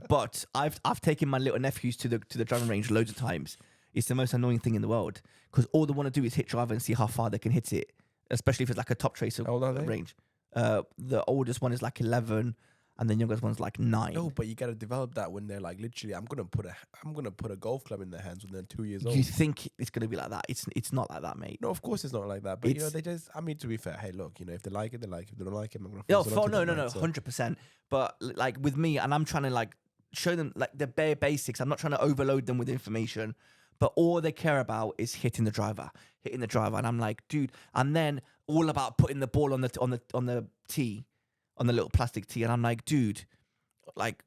B: but I've taken my little nephews to the driving range loads of times. It's the most annoying thing in the world because all they want to do is hit driver and see how far they can hit it, especially if it's like a top tracer range. The oldest one is like 11, and the youngest one's like 9.
A: No, but you got to develop that when they're like literally. I'm gonna put a golf club in their hands when they're 2 years old.
B: You think it's gonna be like that? It's not like that, mate.
A: No, of course it's not like that. But they just. I mean, to be fair, hey, look, if they like it, they like it. If they don't like it, I'm gonna.
B: No, 100%. But like with me, and I'm trying to like show them like the bare basics. I'm not trying to overload them with information, but all they care about is hitting the driver, and I'm like, dude, and then all about putting the ball on the tee, on the little plastic tee, and I'm like, dude, like,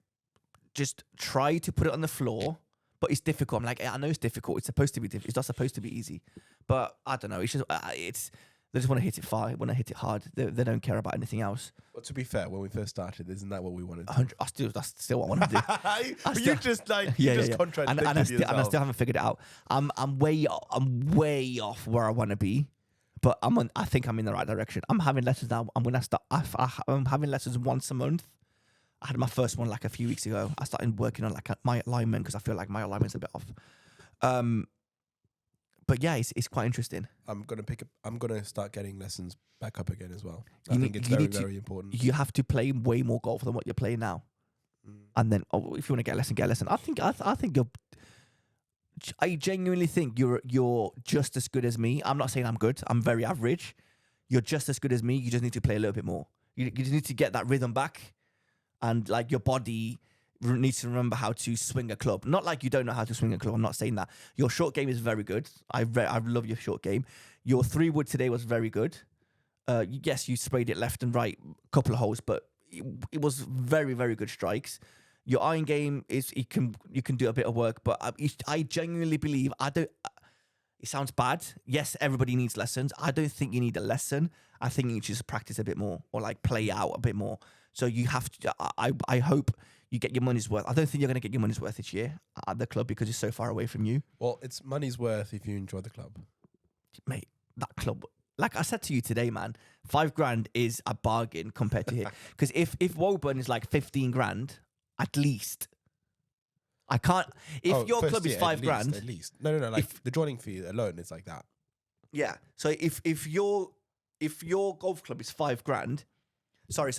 B: just try to put it on the floor. But it's difficult. I'm like, I know it's difficult. It's supposed to be difficult. It's not supposed to be easy. But I don't know. It's just they just want to hit it far. When I hit it hard, they don't care about anything else.
A: But to be fair, when we first started, isn't that what we wanted?
B: That's still what I want to do.
A: But you just contradicted yourself.
B: And I still haven't figured it out. I'm way off where I want to be, but I think I'm in the right direction. I'm having lessons now. I'm having lessons once a month. I had my first one like a few weeks ago. I started working on like my alignment because I feel like my alignment's a bit off. But yeah, it's quite interesting.
A: I'm gonna start getting lessons back up again as well. I think it's very important.
B: You have to play way more golf than what you're playing now. And then, if you want to get a lesson, get a lesson. I think you're. I genuinely think you're just as good as me. I'm not saying I'm good. I'm very average. You're just as good as me. You just need to play a little bit more. You just need to get that rhythm back, and like your body needs to remember how to swing a club. Not like you don't know how to swing a club. I'm not saying that. Your short game is very good. I love your short game. Your 3-wood today was very good. Yes, you sprayed it left and right, a couple of holes, but it was very, very good strikes. Your iron game is you can do a bit of work, but I genuinely believe it sounds bad. Yes, everybody needs lessons. I don't think you need a lesson. I think you just practice a bit more or like play out a bit more. So you have to. I hope you get your money's worth. I don't think you're going to get your money's worth this year at the club because it's so far away from you.
A: Well, it's money's worth if you enjoy the club.
B: Mate, that club, like I said to you today, man, $5,000 is a bargain compared to here. Because if Woburn is like 15 grand, at least. I can't. If your club is $5,000,
A: at least. No. Like the joining fee alone is like that.
B: Yeah. So if your golf club is $5,000. Sorry.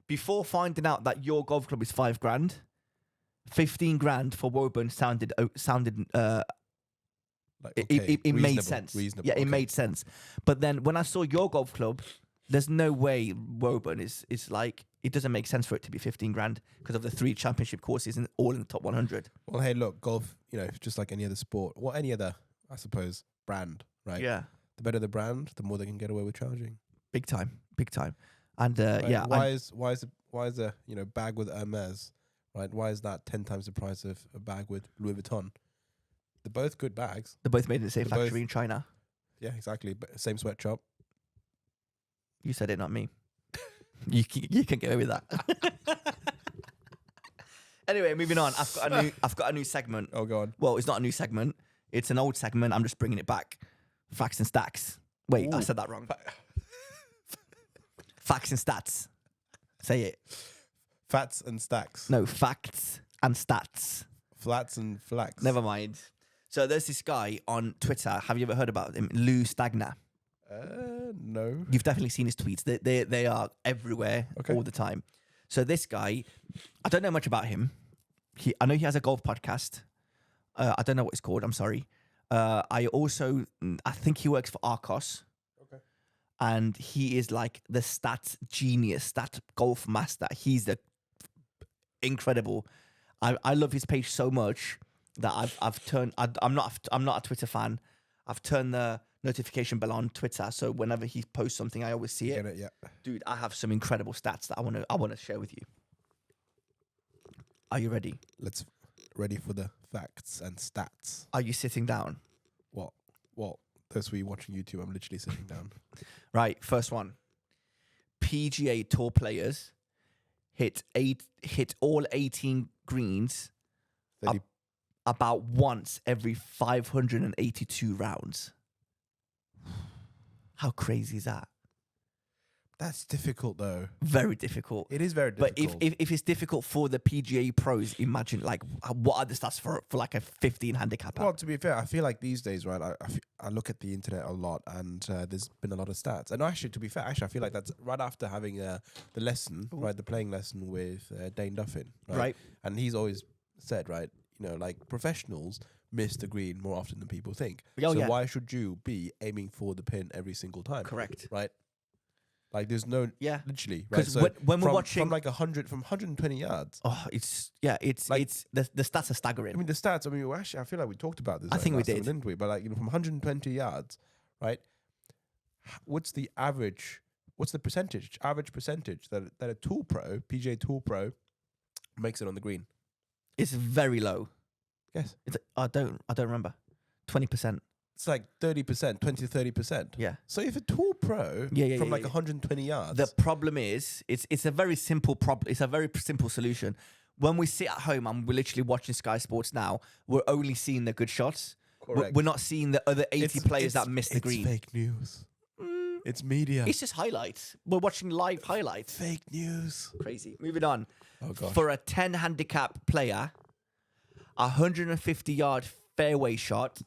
B: Before finding out that your golf club is $5,000, 15 grand for Woburn sounded
A: like,
B: it made sense.
A: Reasonable.
B: Yeah, it made sense. But then when I saw your golf club, there's no way Woburn is like, it doesn't make sense for it to be 15 grand because of the 3 championship courses and all in the top 100.
A: Well, hey, look, golf, just like any other sport, or any other, I suppose, brand, right?
B: Yeah.
A: The better the brand, the more they can get away with charging.
B: Big time. And
A: right?
B: yeah,
A: why is a bag with Hermes, right? Why is that 10 times the price of a bag with Louis Vuitton? They're both good bags.
B: They're both made in the same factory in China.
A: Yeah, exactly. But same sweatshop.
B: You said it, not me. You can get away with that. Anyway, moving on. I've got a new segment.
A: Oh, God.
B: Well, it's not a new segment. It's an old segment. I'm just bringing it back. Facts and stacks. Wait, I
A: Ooh.
B: said that wrong. Facts and stats. Say it.
A: Fats and stacks.
B: No, facts and stats.
A: Flats and flax.
B: Never mind. So there's this guy on Twitter. Have you ever heard about him? Lou Stagner.
A: No.
B: You've definitely seen his tweets. They are everywhere all the time. So this guy, I don't know much about him. I know he has a golf podcast. I don't know what it's called. I'm sorry. I think he works for Arcos.
A: Okay.
B: And he is like the stats genius, stat golf master. He's incredible. I love his page so much that I'm not a Twitter fan. I've turned the notification bell on Twitter, so whenever he posts something, I always see it.
A: Get it, yeah.
B: Dude, I have some incredible stats that I want to share with you. Are you ready?
A: Ready for the facts and stats.
B: Are you sitting down?
A: What? Those of you watching YouTube, I'm literally sitting down.
B: Right, first one. PGA Tour players hit all 18 greens
A: 30,
B: about once every 582 rounds. How crazy is that?
A: That's difficult, though.
B: Very difficult.
A: It is very difficult.
B: But if it's difficult for the PGA pros, imagine like what are the stats for like a 15 handicapper?
A: Well, to be fair, I feel like these days, right, I look at the internet a lot, and there's been a lot of stats. And actually, to be fair, I feel like that's right after having the lesson, right, the playing lesson with Dane Duffin,
B: Right.
A: And he's always said, right, like professionals miss the green more often than people think.
B: Oh,
A: so
B: yeah.
A: why should you be aiming for the pin every single time?
B: Correct.
A: Right? Like there's no, literally, right?
B: Because when we're watching
A: from like 120 yards.
B: Oh, it's the stats are staggering.
A: I mean, the stats. I mean, I feel like we talked about this.
B: I think we
A: last time,
B: did,
A: didn't we? But like, from 120 yards, right? What's the average? What's the average percentage that a Tour Pro, PGA Tour Pro, makes it on the green?
B: It's very low.
A: Yes,
B: I don't remember. 20%.
A: it's like 30%, 20 to 30%.
B: Yeah.
A: So if a Tour Pro from 120 yards,
B: the problem is it's a very simple problem. It's a very simple solution. When we sit at home and we're literally watching Sky Sports now, we're only seeing the good shots.
A: correct.
B: We're not seeing the other 80 players that missed the green.
A: It's fake news. It's media.
B: It's just highlights. We're watching live highlights.
A: Fake news.
B: Crazy. Moving on.
A: Oh god.
B: For a 10 handicap player, a 150-yard fairway shot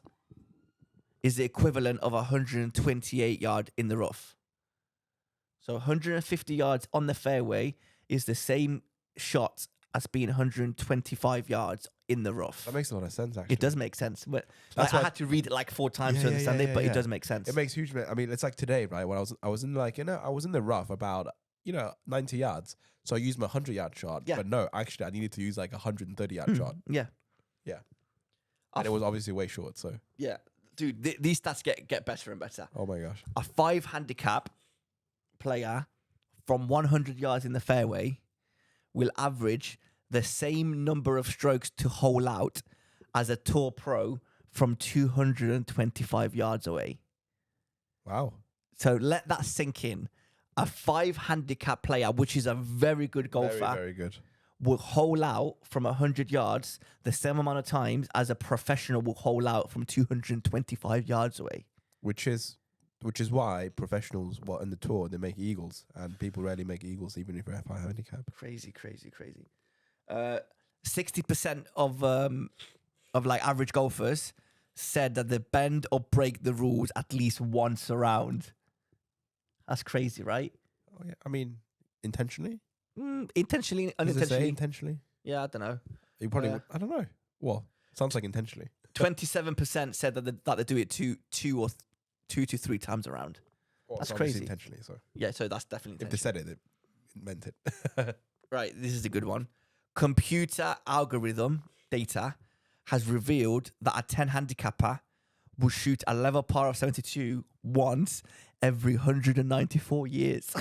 B: is the equivalent of 128 yard in the rough. So 150 yards on the fairway is the same shot as being 125 yards in the rough.
A: That makes a lot of sense, actually.
B: It does make sense. But
A: That's
B: I
A: why-
B: had to read it like 4 times to understand it, but
A: yeah.
B: it does make sense.
A: It makes huge. I mean, it's like today, right? When I was in like I was in the rough about 90 yards. So I used my 100-yard shot.
B: Yeah.
A: But no, actually, I needed to use like a 130-yard shot.
B: Yeah.
A: Yeah. And it was obviously way short. So
B: Yeah. Dude, these stats get better and better.
A: oh my gosh.
B: A 5 handicap player from 100 yards in the fairway will average the same number of strokes to hole out as a Tour Pro from 225 yards away.
A: Wow.
B: So let that sink in. A 5 handicap player, which is a very good golfer,
A: Very, very good.
B: will hole out from 100 yards the same amount of times as a professional will hole out from 225 yards away.
A: Which is why professionals, in the tour, they make eagles, and people rarely make eagles, even if they're high handicap.
B: Crazy. 60% of like average golfers said that they bend or break the rules at least once a round. That's crazy, right?
A: Oh yeah. I mean, intentionally.
B: Intentionally,
A: Does it
B: unintentionally.
A: say intentionally?
B: Yeah, I don't know.
A: You probably
B: Yeah.
A: would. I don't know. Well, sounds like intentionally.
B: 27% said that they do it two to 3 times around.
A: Well,
B: That's
A: it's obviously
B: crazy.
A: intentionally. So
B: Yeah, so that's definitely
A: if they
B: intentional.
A: said it meant it.
B: Right, this is a good one. Computer algorithm data has revealed that a 10 handicapper will shoot a level par of 72 once every 194 years.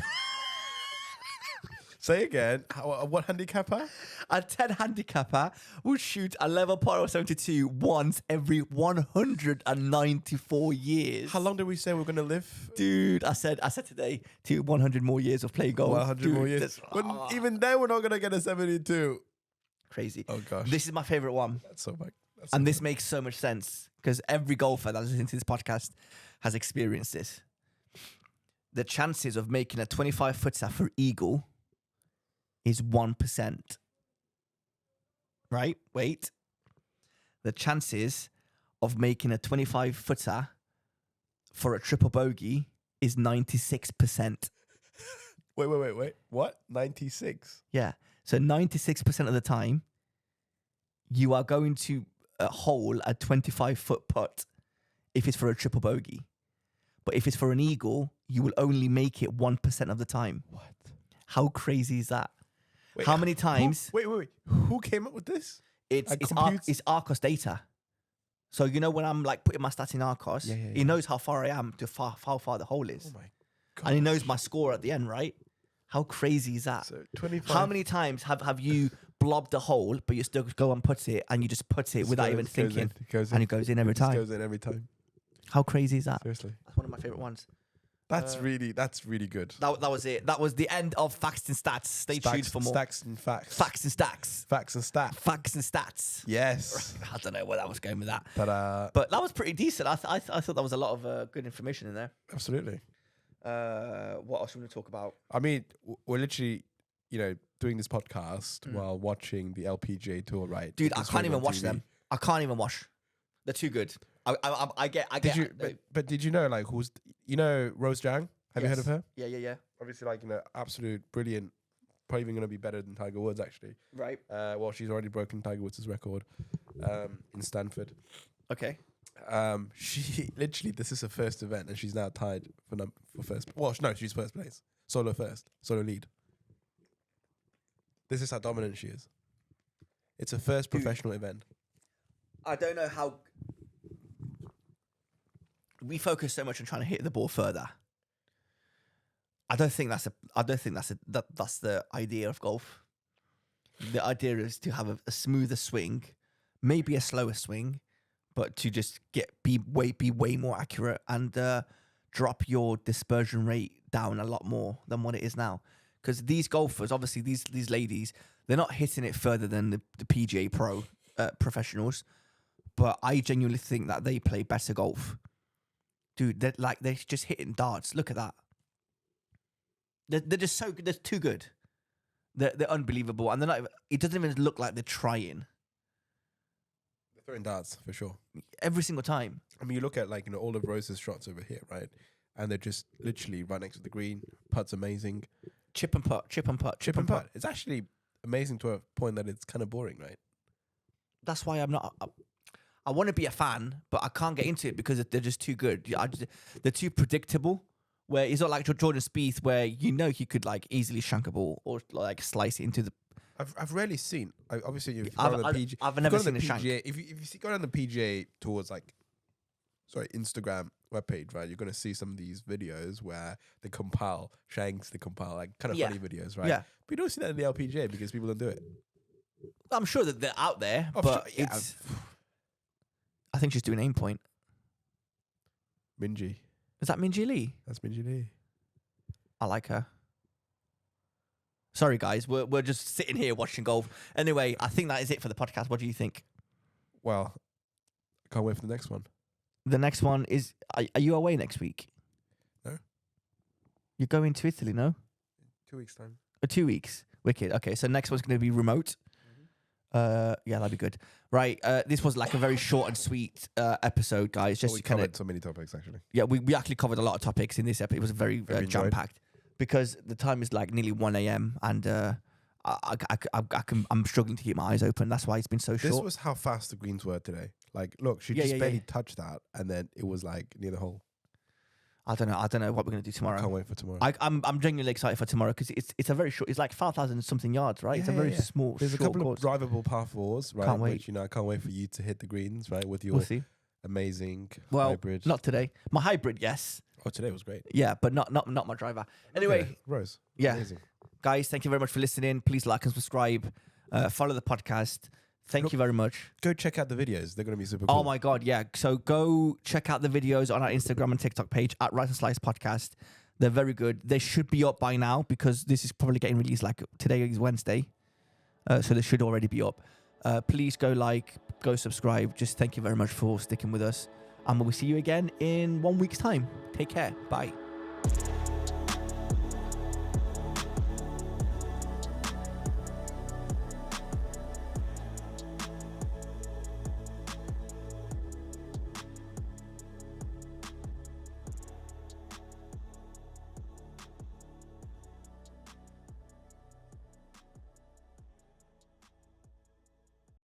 A: Say again. What handicapper?
B: A 10 handicapper will shoot a level par of 72 once every 194 years.
A: How long did we say we're gonna live?
B: Dude, I said today to 100 more years of playing golf.
A: 100 more
B: Dude,
A: years.
B: that's-
A: Even then, we're not gonna get a 72.
B: Crazy.
A: Oh gosh.
B: This is my favorite one.
A: That's so much.
B: And this makes so much sense because every golfer that's listening to this podcast has experienced this. The chances of making a 25-footer for eagle is 1%. Right? Wait. The chances of making a 25-footer for a triple bogey is 96%.
A: Wait. What? 96?
B: Yeah. So 96% of the time, you are going to hole a 25-foot putt if it's for a triple bogey. But if it's for an eagle, you will only make it 1% of the time.
A: What?
B: How crazy is that?
A: Wait,
B: How many times?
A: Wait. Who came up with this?
B: It's Arcos data. So you know when I'm like putting my stats in Arcos, he knows how far I am to how far the hole is.
A: Oh my god!
B: And he knows my score at the end, right? How crazy is that?
A: So 25.
B: How many times have you blobbed a hole, but you still go and put it, and you just put it without even thinking, and it goes in every time?
A: Goes in every time.
B: How crazy is that?
A: Seriously,
B: that's one of my favorite ones.
A: That's really good.
B: That was it. That was the end of facts and stats. Stay tuned for more.
A: Stacks and facts.
B: Facts and stacks.
A: Facts and stats.
B: Facts and stats.
A: Yes.
B: I don't know where that was going with that.
A: But
B: that was pretty decent. I thought there was a lot of good information in there.
A: Absolutely.
B: What else are we going to talk about?
A: I mean, we're literally, doing this podcast while watching the LPGA tour, right?
B: Dude, I can't even watch them. I can't even watch. They're too good. I get.
A: Did you know, like, who's, Rose Zhang? Have you heard of her?
B: Yeah.
A: Obviously, like, absolute brilliant. Probably even going to be better than Tiger Woods, actually.
B: Right.
A: Well, she's already broken Tiger Woods' record in Stanford.
B: Okay.
A: She literally, this is her first event, and she's now tied for first. Well, no, she's first place. Solo lead. This is how dominant she is. It's her first professional event.
B: I don't know how we focus so much on trying to hit the ball further. I don't think that's the idea of golf. The idea is to have a smoother swing, maybe a slower swing, but to just be way more accurate and drop your dispersion rate down a lot more than what it is now. Because these golfers, obviously these ladies, they're not hitting it further than the PGA Pro professionals, but I genuinely think that they play better golf. Dude, they're just hitting darts. Look at that. They're just so good. They're too good. They're unbelievable, and they're not. It doesn't even look like they're trying.
A: They're throwing darts for sure
B: every single time.
A: I mean, you look at all of Rose's shots over here, right? And they're just literally right next to the green. Putt's amazing.
B: Chip and putt.
A: It's actually amazing to a point that it's kind of boring, right?
B: That's why I'm not. I want to be a fan, but I can't get into it because they're just too good. They're too predictable. Where it's not like Jordan Spieth, where he could like easily shank a ball or like slice it into the.
A: I've rarely seen. Obviously, you've
B: I've
A: gone on the PGA.
B: I've never seen a
A: PGA,
B: shank.
A: If you go on the PGA tours, Instagram webpage, right? You're gonna see some of these videos where they compile shanks, they compile like kind of funny videos, right?
B: Yeah.
A: But you don't see that in the LPGA because people don't do it.
B: I'm sure that they're out there,
A: Oh,
B: but
A: sure, yeah.
B: it's. I think she's doing aim point.
A: Minji.
B: Is that Minji Lee?
A: That's Minji Lee.
B: I like her. Sorry, guys. We're just sitting here watching golf. Anyway, I think that is it for the podcast. What do you think?
A: Well, I can't wait for the next one.
B: The next one is... Are you away next week?
A: No.
B: You're going to Italy, no?
A: 2 weeks' time.
B: 2 weeks. Wicked. Okay, so next one's going to be remote. Yeah, that'd be good. Right, this was like a very short and sweet episode, guys. Just
A: we
B: kind
A: covered
B: of
A: so many topics, actually.
B: yeah, we actually covered a lot of topics in this episode. It was very jam packed because the time is like nearly 1 a.m. and I'm struggling to keep my eyes open. That's why it's been so short.
A: This was how fast the greens were today. Like, look, she just barely touched that, and then it was like near the hole.
B: I don't know what we're gonna do tomorrow.
A: I can't wait for tomorrow.
B: I'm genuinely excited for tomorrow because it's a very short. It's like 5,000 something yards, right? It's a very small.
A: There's a couple
B: course.
A: of drivable par fours, right?
B: Can't wait.
A: Which, I can't wait for you to hit the greens, right? With your
B: We'll see.
A: amazing
B: Well,
A: hybrid.
B: not today. My hybrid, yes.
A: Oh, today was great.
B: Yeah, but not my driver. Anyway,
A: Okay, Rose.
B: yeah.
A: Amazing.
B: Guys, thank you very much for listening. Please like and subscribe. Follow the podcast. Thank you very much.
A: Go check out the videos. They're going to be super cool.
B: Oh my God, yeah. So go check out the videos on our Instagram and TikTok page at Rice and Slice Podcast. They're very good. They should be up by now because this is probably getting released like today is Wednesday. So they should already be up. Please go like, go subscribe. Just thank you very much for sticking with us. And we'll see you again in 1 week's time. Take care. Bye.